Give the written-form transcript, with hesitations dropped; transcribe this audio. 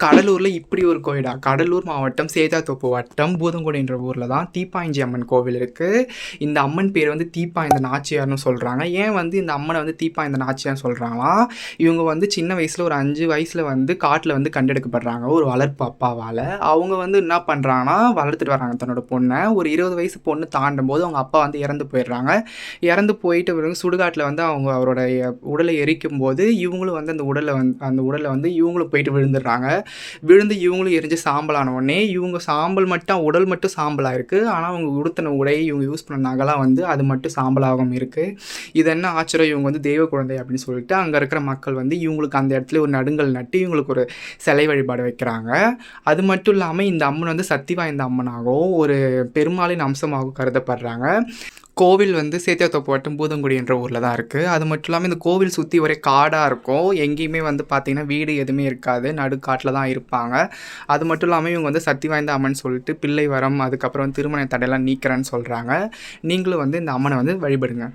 கடலூரில் இப்படி ஒரு கோயிலா? கடலூர் மாவட்டம் சேதாத்தோப்பு வட்டம் பூதங்குடின்ற ஊரில் தான் தீப்பாய்ஞ்சி அம்மன் கோவில் இருக்குது. இந்த அம்மன் பேர் வந்து தீப்பாய்ந்த நாச்சியார்னு சொல்கிறாங்க. ஏன் வந்து இந்த அம்மனை வந்து தீப்பாய்ந்த நாச்சியார்னு சொல்கிறாங்களா? இவங்க வந்து சின்ன வயசில் ஒரு 5 வயசில் வந்து காட்டில் வந்து கண்டெடுக்கப்படுறாங்க ஒரு வளர்ப்பு அப்பாவால். அவங்க வந்து என்ன பண்ணுறாங்கன்னா வளர்த்துட்டு வராங்க தன்னோட பொண்ணை. ஒரு 20 வயசு பொண்ணு தாண்டும் போது அவங்க அப்பா வந்து இறந்து போயிடுறாங்க. இறந்து போயிட்டு பிறகு சுடுகாட்டில் வந்து அவங்க அவருடைய உடலை எரிக்கும் போது இவங்களும் வந்து அந்த உடலை வந்து இவங்களும் போயிட்டு விழுந்துடுறாங்க. விழுந்து இவங்களும் எரிஞ்சு சாம்பலான உடனே இவங்க சாம்பல் மட்டும் உடல் மட்டும் சாம்பலாக இருக்குது. ஆனால் அவங்க உடுத்தின உடை இவங்க யூஸ் பண்ண நகைலாம் வந்து அது மட்டும் சாம்பலாகவும் இருக்குது. இது என்ன ஆச்சரியம், இவங்க வந்து தெய்வ குழந்தை அப்படின்னு சொல்லிட்டு அங்கே இருக்கிற மக்கள் வந்து இவங்களுக்கு அந்த இடத்துல ஒரு நடுங்கல் நட்டு இவங்களுக்கு ஒரு சிலை வழிபாடு வைக்கிறாங்க. அது மட்டும் இல்லாமல் இந்த அம்மன் வந்து சக்தி வாய்ந்த அம்மனாகவும் ஒரு பெருமாளின் அம்சமாகவும் கருதப்படுறாங்க. கோவில் வந்து சேத்தியாத்தோப்பு வட்டம் பூதங்குடி என்ற ஊரில் தான் இருக்குது. அது மட்டும் இல்லாமல் இந்த கோவில் சுற்றி ஒரே காடாக இருக்கும். எங்கேயுமே வந்து பார்த்திங்கன்னா வீடு எதுவுமே இருக்காது, நடுக்காட்டில் தான் இருப்பாங்க. அது மட்டும் இல்லாமல் இவங்க வந்து சக்தி வாய்ந்த அம்மன் சொல்லிட்டு பிள்ளை வரம், அதுக்கப்புறம் திருமண தடையெல்லாம் நீக்கிறேன்னு சொல்கிறாங்க. நீங்களும் வந்து இந்த அம்மனை வந்து வழிபடுங்க.